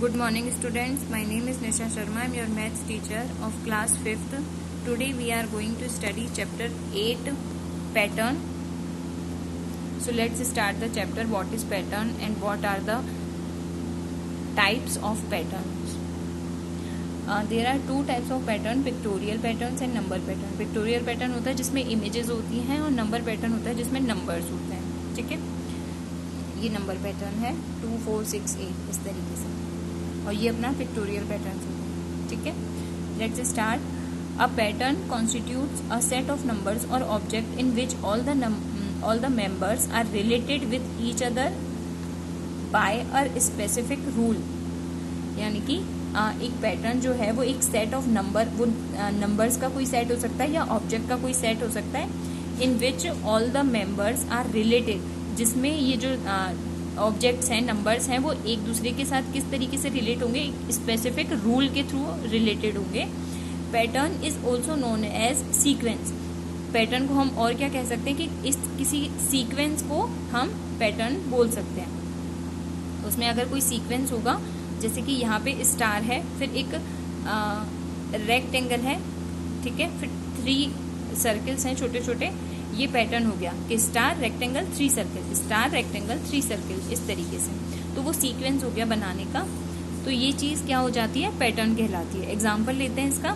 Good morning students, my name is Nisha Sharma. I am your maths teacher of class 5th. Today we are going to study chapter 8 pattern. So let's start the chapter. What is pattern and what are the types of patterns? There are two types of pattern, pictorial patterns and number pattern. Pictorial pattern होता है जिसमें images होती हैं और number pattern होता है जिसमें numbers होते हैं. ठीक है, ये नंबर पैटर्न है 2, 4, 6, 8 इस तरीके से, और ये अपना पिक्टोरियल पैटर्न है. ठीक है, let's start. A pattern constitutes a set of numbers और object in which all the members are related with each other by a specific rule. यानी कि एक पैटर्न जो है वो एक सेट ऑफ नंबर, वो नंबर्स का कोई सेट हो सकता है या ऑब्जेक्ट का कोई सेट हो सकता है, in which all the members are related, जिसमें ये जो ऑब्जेक्ट्स हैं, नंबर्स हैं, वो एक दूसरे के साथ किस तरीके से रिलेट होंगे, एक स्पेसिफिक रूल के थ्रू रिलेटेड होंगे. Pattern is also known as sequence. Pattern को हम और क्या कह सकते हैं कि इस किसी सीक्वेंस को हम पैटर्न बोल सकते हैं. उसमें अगर कोई सीक्वेंस होगा, जैसे कि यहाँ पे स्टार है, फिर एक रेक्टेंगल है, ठीक है, फिर 3 सर्कल्स हैं छोटे छोटे, ये पैटर्न हो गया कि star rectangle 3 circle, star rectangle 3 circle, इस तरीके से. तो वो सीक्वेंस हो गया बनाने का. तो ये चीज क्या हो जाती है, पैटर्न कहलाती है. एग्जांपल लेते हैं इसका.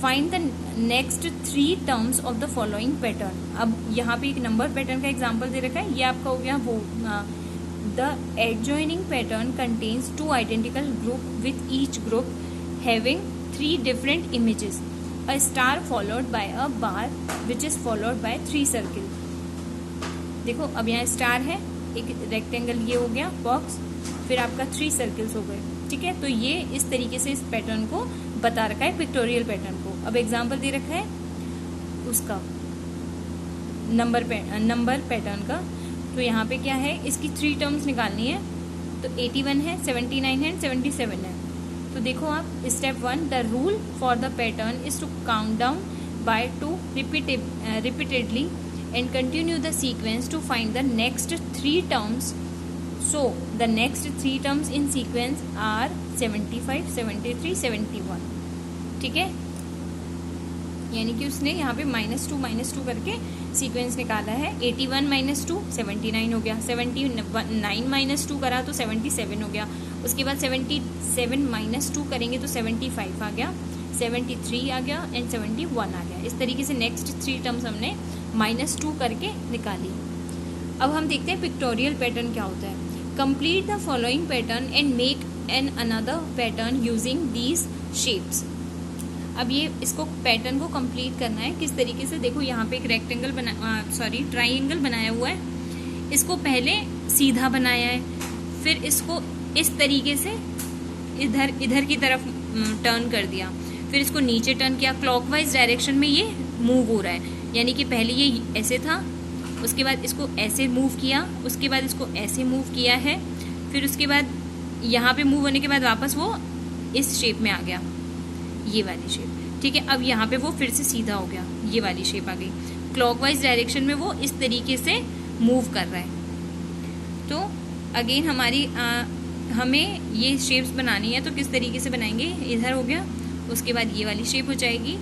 Find the next 3 terms of the following pattern. अब यहाँ पे एक नंबर पैटर्न का एग्जाम्पल दे रखा है, ये आपका हो गया वो. The adjoining pattern contains 2 identical group with each group having 3 different images. A star followed by a bar which is followed by 3 circle. देखो अब यहाँ स्टार है, एक रेक्टेंगल ये हो गया बॉक्स, फिर आपका 3 सर्कल्स हो गए. ठीक है, तो ये इस तरीके से इस पैटर्न को बता रखा है, पिक्टोरियल पैटर्न को. अब एग्जांपल दे रखा है उसका नंबर पैटर्न का. तो यहाँ पे क्या है, इसकी 3 टर्म्स निकालनी है. तो 81 है, 79 है, 77 है. तो देखो आप, step 1, the rule for the pattern is to count down by 2 repeatedly and continue the sequence to find the next 3 terms. So the next 3 terms in sequence are 75, 73, 71. ठीक है, यानी कि उसने यहाँ पे -2 करके सीक्वेंस निकाला है. 81 - 2 79 हो गया, 79 - 2 करा तो 77 हो गया. उसके बाद 77 - 2 करेंगे तो 75 आ गया, 73 आ गया एंड 71 आ गया. इस तरीके से नेक्स्ट 3 टर्म्स हमने -2 करके निकाली. अब हम देखते हैं पिक्टोरियल पैटर्न क्या होता है. Complete the following pattern and make an another pattern using these shapes. अब ये इसको पैटर्न को कंप्लीट करना है किस तरीके से. देखो यहाँ पे एक रेक्टेंगल ट्राइंगल बनाया हुआ है. इसको पहले सीधा बनाया है, फिर इसको इस तरीके से इधर की तरफ टर्न कर दिया, फिर इसको नीचे टर्न किया. क्लॉकवाइज डायरेक्शन में ये मूव हो रहा है, यानी कि पहले ये ऐसे था, उसके बाद इसको ऐसे मूव किया, उसके बाद इसको ऐसे मूव किया है, फिर उसके बाद यहाँ पे मूव होने के बाद वापस वो इस शेप में आ गया, ये वाली शेप. ठीक है, अब यहाँ पे वो फिर से सीधा हो गया, ये वाली शेप आ गई. क्लॉकवाइज डायरेक्शन में वो इस तरीके से मूव कर रहा है. तो अगेन हमें ये शेप्स बनानी है, तो किस तरीके से बनाएंगे. इधर हो गया, उसके बाद ये वाली शेप हो जाएगी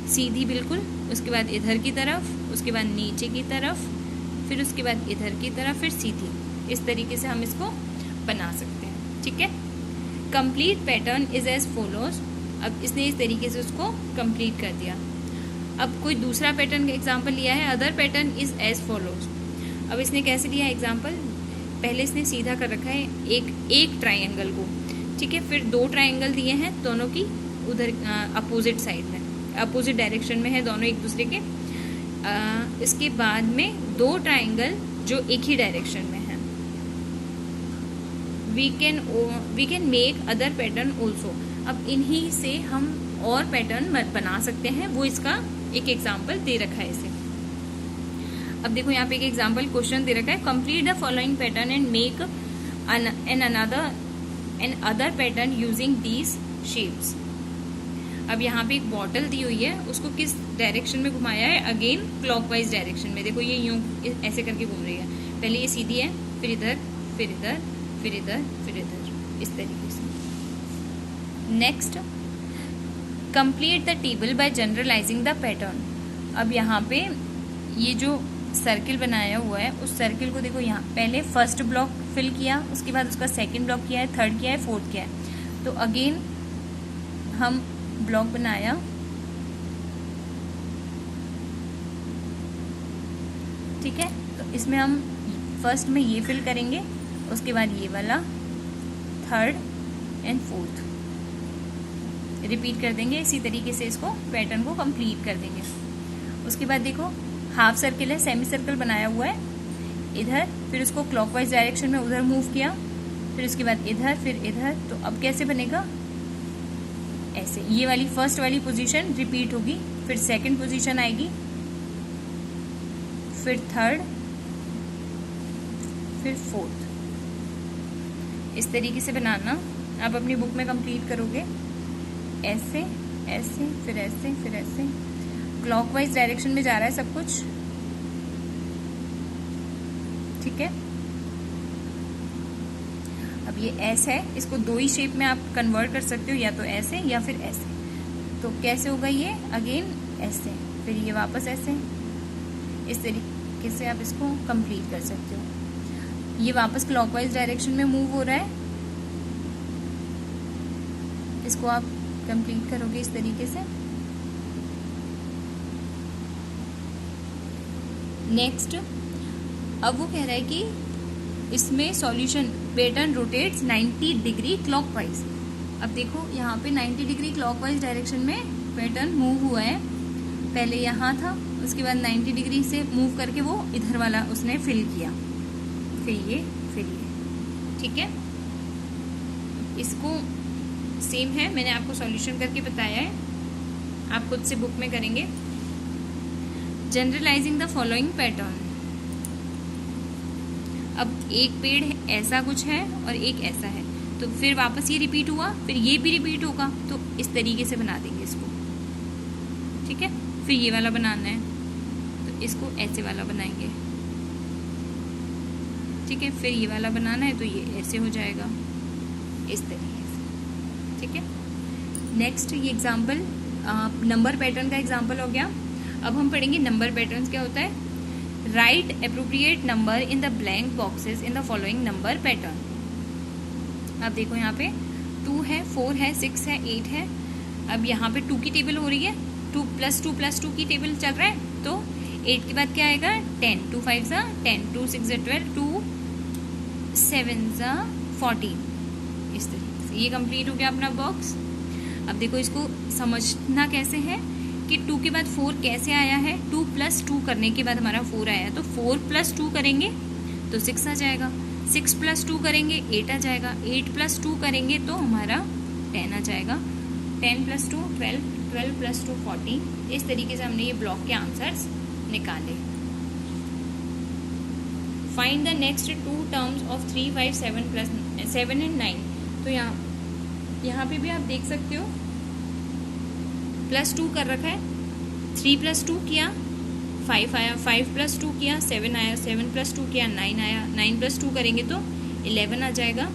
सीधी बिल्कुल, उसके बाद इधर की तरफ, उसके बाद नीचे की तरफ, फिर उसके बाद इधर की तरफ, फिर सीधी. इस तरीके से हम इसको बना सकते हैं. ठीक है, complete pattern is as follows. अब इसने इस तरीके से उसको कंप्लीट कर दिया. अब कोई दूसरा पैटर्न का एग्जाम्पल लिया है, other pattern is as follows. अब इसने कैसे लिया एग्जाम्पल, पहले इसने सीधा कर रखा है एक ट्राइंगल को. ठीक है, फिर 2 ट्राइंगल दिए हैं, दोनों की उधर अपोजिट साइड में, अपोजिट डायरेक्शन में है दोनों एक दूसरे के. इसके बाद में 2 ट्राइंगल जो एक ही डायरेक्शन में है. We can make other pattern also. अब इन्हीं से हम और पैटर्न बना सकते हैं, वो इसका एक एग्जाम्पल दे रखा है इसे. अब देखो यहाँ पे एक एग्जाम्पल क्वेश्चन दे रखा है. Complete the following pattern and make an other pattern using these shapes. अब यहाँ पे एक बॉटल दी हुई है, उसको किस डायरेक्शन में घुमाया है, अगेन क्लॉकवाइज डायरेक्शन में. देखो ये यूं ऐसे करके घूम रही है, पहले ये सीधी है, फिर इधर, फिर इधर, फिर इधर, फिर इधर, इस तरीके से। Next, complete the table by generalising the pattern. अब यहाँ पे ये जो सर्किल बनाया हुआ है उस सर्किल को देखो, यहाँ पहले फर्स्ट ब्लॉक फिल किया, उसके बाद उसका सेकंड ब्लॉक किया है, थर्ड किया है, फोर्थ किया है। तो अगेन हम ब्लॉक बनाया, ठीक है। तो इसमें हम फर्स्ट में ये फिल करेंगे, उसके बाद ये वाला, थर्ड एंड फोर्थ रिपीट कर देंगे। इसी तरीके से इसको पैटर्न को कंप्लीट कर देंगे। उसके बाद देखो हाफ सर्किल है, सेमी सर्कल बनाया हुआ है इधर, फिर उसको क्लॉकवाइज डायरेक्शन में उधर मूव किया, फिर उसके बाद इधर, फिर इधर। तो अब कैसे बनेगा, ऐसे। ये वाली फर्स्ट वाली पोजीशन रिपीट होगी, फिर सेकंड पोजीशन आएगी, फिर थर्ड, फिर फोर्थ। इस तरीके से बनाना। आप अपनी बुक में कंप्लीट करोगे, ऐसे ऐसे, फिर ऐसे, फिर ऐसे। क्लॉकवाइज डायरेक्शन में जा रहा है सब कुछ, ठीक है। अब ये एस है, इसको दो ही शेप में आप कन्वर्ट कर सकते हो, या तो ऐसे या फिर ऐसे। तो कैसे होगा ये, अगेन ऐसे, फिर ये वापस ऐसे। इस तरीके से आप इसको कंप्लीट कर सकते हो। ये वापस क्लॉकवाइज डायरेक्शन में मूव हो रहा है, इसको आप कंप्लीट करोगे इस तरीके से। नेक्स्ट, अब वो कह रहा है कि इसमें solution pattern rotates 90 degree clockwise. अब देखो यहाँ पे 90 डिग्री क्लॉकवाइज डायरेक्शन में पैटर्न मूव हुआ है। पहले यहाँ था, उसके बाद 90 डिग्री से मूव करके वो इधर वाला उसने फिल किया, फिर ये, ठीक है। इसको सेम है, मैंने आपको सॉल्यूशन करके बताया है, आप खुद से बुक में करेंगे। Generalising the following pattern. अब एक पेड़ ऐसा कुछ है और एक ऐसा है, तो फिर वापस ये रिपीट हुआ, फिर ये भी रिपीट होगा, तो इस तरीके से बना देंगे इसको, ठीक है। फिर ये वाला बनाना है, तो इसको ऐसे वाला बनाएंगे, ठीक है। फिर ये वाला बनाना है, तो ये ऐसे हो जाएगा इस तरीके से, ठीक है। नेक्स्ट, ये एग्जाम्पल नंबर पैटर्न का एग्जाम्पल हो गया। अब हम पढ़ेंगे नंबर पैटर्न क्या होता है। Right appropriate number in the blank boxes in the following number pattern. अब देखो यहाँ पे 2 है, 4 है, 6 है, 8 है। अब यहाँ पे 2 की टेबल हो रही है, 2 + 2 की टेबल चल रहा है, तो 8 के बाद क्या आएगा, 10, 2 5 ज़ा 10, 2 6 ज़ा 12, 2 7 ज़ा 14। इस तरीके से ये कंप्लीट हो गया अपना बॉक्स। अब देखो इसको समझना कैसे है कि 2 के बाद 4 कैसे आया है। 2 + 2 करने के बाद हमारा 4 आया, तो 4 + 2 करेंगे तो 6 आ जाएगा, 6 + 2 करेंगे 8 आ जाएगा, 8 + 2 करेंगे तो हमारा 10 आ जाएगा, 10 + 2 12, 12 + 2 14। इस तरीके से हमने ये ब्लॉक के आंसर्स निकाले। Find the next 2 terms of 3 5 7 and 9। तो यहाँ पे भी आप देख सकते हो +2 कर रखा है, 3 + 2 किया 5 आया, 5 + 2 किया 7 आया, 7 + 2 किया 9 आया, 9 + 2 करेंगे तो 11 आ जाएगा,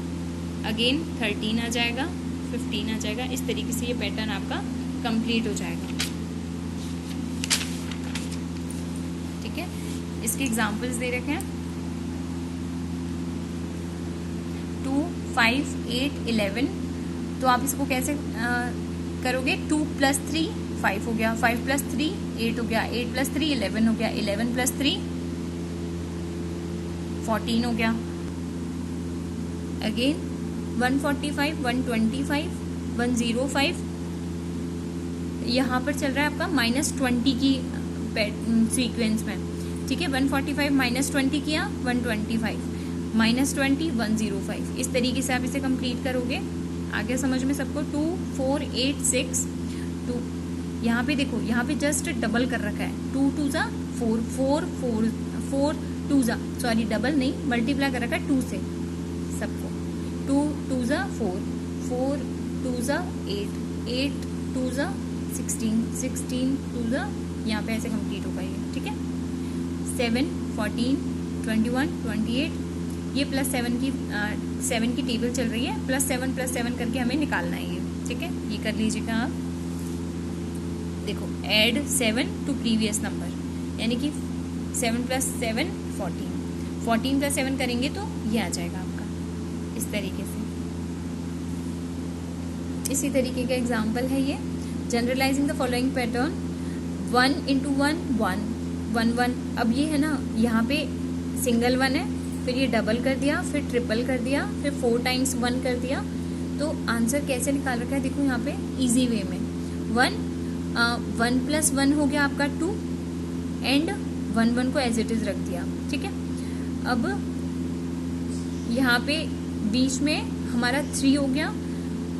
अगेन 13 आ जाएगा, 15 आ जाएगा। इस तरीके से ये पैटर्न आपका कंप्लीट हो जाएगा, ठीक है। इसके एग्जांपल्स दे रखे हैं 2 5 8 11। तो आप इसको कैसे करोगे, 2 + 3 5 हो गया, 5 + 3 8 हो गया, 8 + 3 11 हो गया, 11 + 3 14 हो गया। अगेन 145 125 105। यहाँ पर चल रहा है आपका -20 की सीक्वेंस में, ठीक है। 145 -20 किया 125, -20 105। इस तरीके से आप इसे कंप्लीट करोगे। आगे समझ में सबको। 2 4 8 6 2। यहाँ पे देखो, यहाँ पे जस्ट डबल कर रखा है, 2 2 ज़ा 4 4 4 4 2 ज़ा, सॉरी डबल नहीं, मल्टीप्लाई कर रखा है 2 से सबको। 2 2 ज़ा 4 4 2 ज़ा 8 8 2 ज़ा 16 16 2 ज़ा, यहाँ पे ऐसे कंप्लीट होगा ये, ठीक है। 7 14 21 28। ये +7 की टेबल चल रही है, +7 करके हमें निकालना है ये, ठीक है। ये कर लीजिएगा आप। देखो ऐड 7 टू प्रीवियस नंबर, यानी कि 7 + 7 14, 14 + 7 करेंगे तो ये आ जाएगा आपका इस तरीके से। इसी तरीके का एग्जाम्पल है ये। Generalising the following pattern, 1 × 1 1 1 1। अब ये है ना, यहाँ पे सिंगल 1 है, फिर ये डबल कर दिया, फिर ट्रिपल कर दिया, फिर 4 × 1 कर दिया। तो आंसर कैसे निकाल रखा है देखो यहाँ पे, इजी वे में। 1 + 1 हो गया आपका 2, एंड 1 1 को एज इट इज रख दिया, ठीक है। अब यहाँ पे बीच में हमारा 3 हो गया,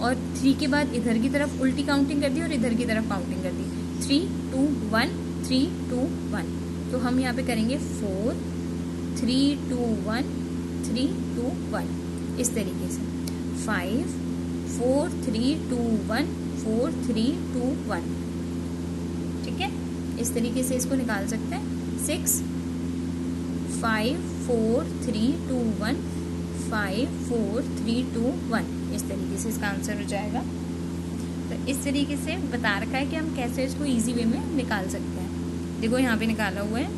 और 3 के बाद इधर की तरफ उल्टी काउंटिंग कर दी और इधर की तरफ काउंटिंग कर दी, 3 2 1 3 2 1। तो हम यहाँ पे करेंगे 4 3 2 1 3 2 1 इस तरीके से। 5 4 3 2 1 4 3 2 1, ठीक है। इस तरीके से इसको निकाल सकते हैं। 6 5 4 3 2 1 5 4 3 2 1, इस तरीके से इसका आंसर हो जाएगा। तो इस तरीके से बता रखा है कि हम कैसे इसको इजी वे में निकाल सकते हैं। देखो यहाँ पे निकाला हुआ है।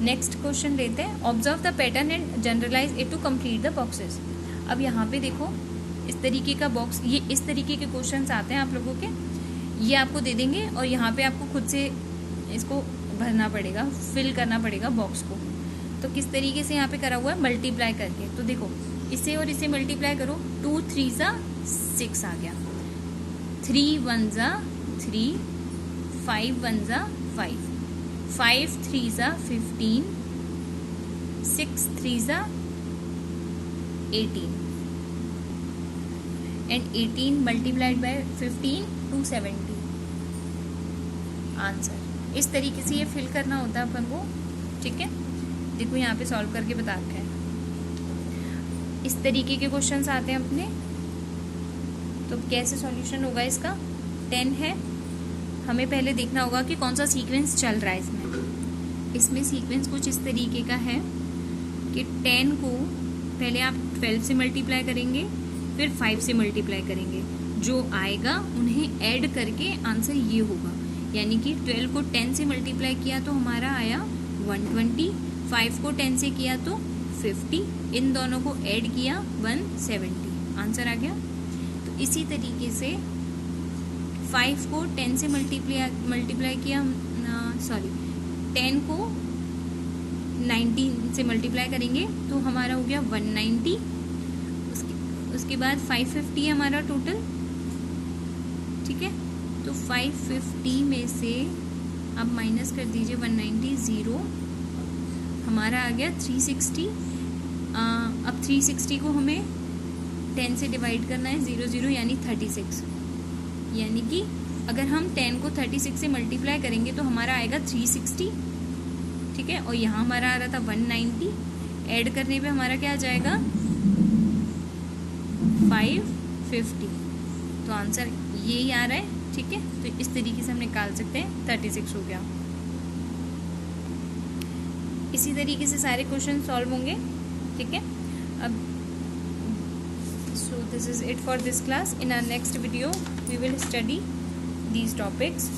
नेक्स्ट क्वेश्चन लेते हैं। Observe the pattern and generalise it to complete the boxes. अब यहाँ पे देखो इस तरीके का बॉक्स, ये इस तरीके के क्वेश्चंस आते हैं आप लोगों के, ये आपको दे देंगे और यहाँ पे आपको खुद से इसको भरना पड़ेगा, फिल करना पड़ेगा बॉक्स को। तो किस तरीके से यहाँ पे करा हुआ है, मल्टीप्लाई करके। तो देखो इसे और इसे मल्टीप्लाई करो, 2 3 6 आ गया, 3 1 3 5 1 5 5 3 15 6 3 18 एंड 18 मल्टीप्लाइड बाय 15 270 आंसर। इस तरीके से ये फिल करना होता है अपन को, ठीक है। देखो यहाँ पे सॉल्व करके बता रखा है। इस तरीके के क्वेश्चंस आते हैं अपने, तो कैसे सॉल्यूशन होगा इसका। 10 है, हमें पहले देखना होगा कि कौन सा सीक्वेंस चल रहा है इसमें। इसमें सीक्वेंस कुछ इस तरीके का है कि 10 को पहले आप 12 से मल्टीप्लाई करेंगे, फिर 5 से मल्टीप्लाई करेंगे, जो आएगा उन्हें ऐड करके आंसर ये होगा। यानी कि 12 को 10 से मल्टीप्लाई किया तो हमारा आया 120, 5 को 10 से किया तो 50, इन दोनों को ऐड किया 170, आंसर आ गया। तो इसी तरीके से 5 को 10 से मल्टीप्लाई किया, 10 को 19 से मल्टीप्लाई करेंगे तो हमारा हो गया 190। उसके बाद 550 हमारा टोटल, ठीक है। तो 550 में से अब माइनस कर दीजिए 190, 0, हमारा आ गया 360। अब 360 को हमें 10 से डिवाइड करना है, 0 0 यानी 36। यानी कि अगर हम 10 को 36 से मल्टीप्लाई करेंगे तो हमारा आएगा 360, ठीक है। और यहाँ हमारा आ रहा था 190, ऐड करने पे हमारा क्या आ जाएगा 550। तो आंसर यही आ रहा है, ठीक है। तो इस तरीके से हम निकाल सकते हैं, 36 हो गया। इसी तरीके से सारे क्वेश्चन सॉल्व होंगे, ठीक है। अब so this is it for this class. In our next video we will study these topics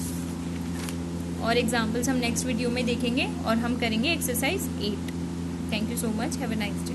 और एग्जाम्पल्स हम नेक्स्ट वीडियो में देखेंगे और हम करेंगे exercise 8। Thank you so much, have a nice day.